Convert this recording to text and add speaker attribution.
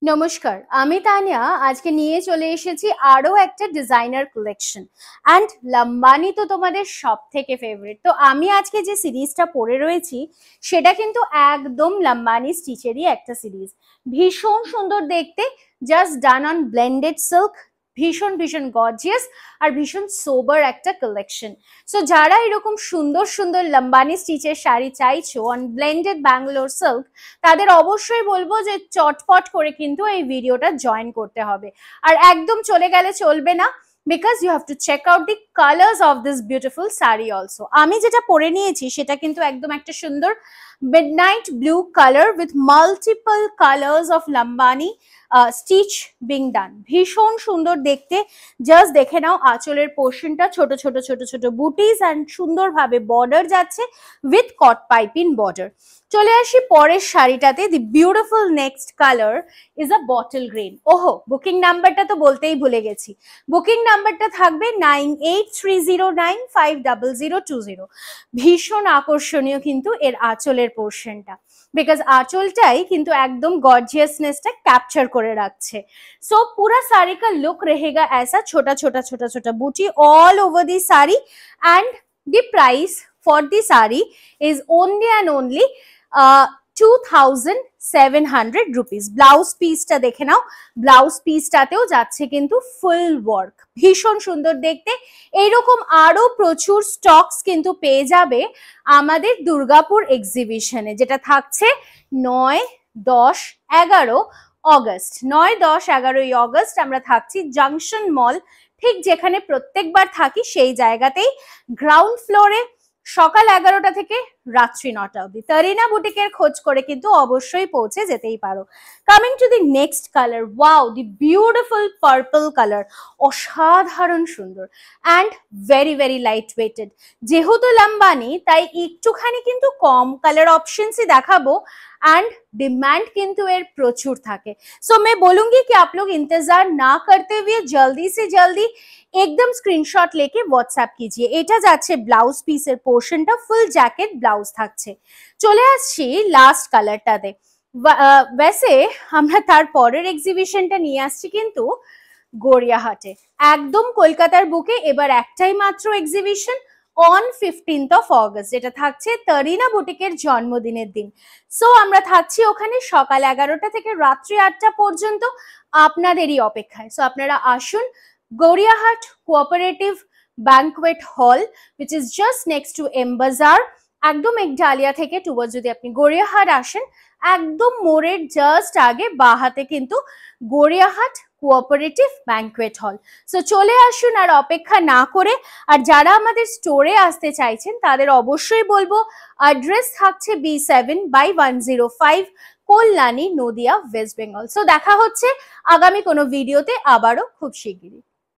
Speaker 1: নমস্কার, আমি তানিয়া আজকে নিয়ে চলে এসেছি আরো একটা ডিজাইনার কালেকশন। অ্যান্ড লাম্বানি তো তোমাদের সব থেকে ফেভারিট। তো আমি আজকে যে সিরিজটা পরে রয়েছি সেটা কিন্তু একদম লাম্বানি স্টিচেরই একটা সিরিজ। ভীষণ সুন্দর দেখতে, just done on blended silk, ভীষণ ভীষণ গর্জিয়াস আর ভীষণ সোবার একটা কালেকশন। সো যারা এরকম সুন্দর সুন্দর লাম্বানি স্টিচের শাড়ি চাইছো অন ব্লেন্ডেড ব্যাঙ্গালোর সিল্ক, তাদের অবশ্যই বলবো যে চটপট করে কিন্তু এই ভিডিওটা জয়েন করতে হবে। আর একদম চলে গেলে চলবে না, because you have to check out the colours of this beautiful sari also. আমি যেটা পরে নিয়েছি সেটা কিন্তু একদম একটা সুন্দর midnight blue colour with multiple colours of Lambani stitch being done. ভীষণ সুন্দর দেখতে, জাস্ট দেখে নাও আঁচলের পোর্শনটা, ছোট ছোট ছোট ছোট বুটিস অ্যান্ড সুন্দরভাবে বর্ডার যাচ্ছে উইথ কট পাইপিং বর্ডার। চলে আসি পরের শাড়িটাতে। The beautiful next colour is a bottle green. ওহো, বুকিং নাম্বারটা তো বলতেই ভুলে গেছি। বুকিং নাম্বারটা থাকবে 9830950020। ভীষণ আকর্ষণীয় কিন্তু এর আঁচলের পোর্শনটা, বিকজ আঁচলটাই কিন্তু একদম গর্জিয়াসনেসটা ক্যাপচার করে রাখছে। सो पूरा साड़ी का लुक रहेगा ऐसा, छोटा छोटा छोटा छोटा बूटी all over the sari. And the price for the sari is only and only 2700 rupees. Blouse পিসটা দেখে নাও, ব্লাউজ পিসটাতেও যাচ্ছে কিন্তু ফুল ওয়ার্ক, ভীষণ সুন্দর দেখতে। এইরকম আরো প্রচুর স্টকস কিন্তু পেয়ে যাবে আমাদের দুর্গাপুর এক্সিবিশনে, যেটা থাকছে 9, 10, 11 অগস্ট। 9, 10, 11 অগস্ট আমরা থাকছি জাংশন মল, ঠিক যেখানে প্রত্যেকবার থাকি সেই জায়গাতেই, গ্রাউন্ড ফ্লোরে, সকাল 11টা থেকে রাত্রি 9টা অবধি। তারিনা বুটিকের খোঁজ করে কিন্তু অবশ্যই পৌঁছে যেতেই পারো। Coming to the next colour, wow, the beautiful purple colour, অসাধারণ সুন্দর and very very light weighted. যেহেতু লাম্বানি তাই একটুখানি কিন্তু কম কালার অপশনসই দেখাবো, एंड डिमांड किंतु एर प्रचुर থাকে। सो मैं बोलूंगी कि आप लोग इंतजार ना करते हुए जल्दी से जल्दी एकदम स्क्रीनशॉट लेके व्हाट्सएप कीजिए। এটা যাচ্ছে ব্লাউজ পিসের পোর্শনটা, ফুল জ্যাকেট ব্লাউজ থাকছে। চলে আসছি লাস্ট কালারটাতে। वैसे আমরা তার পরের এক্সিবিশনটা নিয়ে আসছি কিন্তু গড়িয়াহাটে, একদম কলকাতার বুকে। এবার একটাই মাত্র exhibition on 15th of August, যেটা থাকছে তারিনা বুটিকের জন্মদিনের দিন। সো আমরা থাকছি ওখানে সকাল 11টা থেকে রাত্রি 8টা পর্যন্ত আপনাদেরই অপেক্ষায়। সো আপনারা আসুন, গড়িয়াহাট কোঅপারেটিভ ব্যাংকুয়েট হল, which is just next to M Bazaar, একদম একডালিয়া থেকে টুয়ার্ডস যদি আপনি গড়িয়াহাট আসেন, একদম মোড়ের জাস্ট আগে বাঁ হাতে কিন্তু গড়িয়াহাট কোঅপারেটিভ ব্যাংকুয়েট হল। সো চলে আসুন আর অপেক্ষা না করে। আর যারা আমাদের স্টোরে আসতে চাইছেন তাদের অবশ্যই বলবো, অ্যাড্রেস থাকছে B7/105 Kalyani, Nadia, West Bengal. So দেখা হচ্ছে আগামী কোনো ভিডিওতে আবারও খুব শিগগিরই।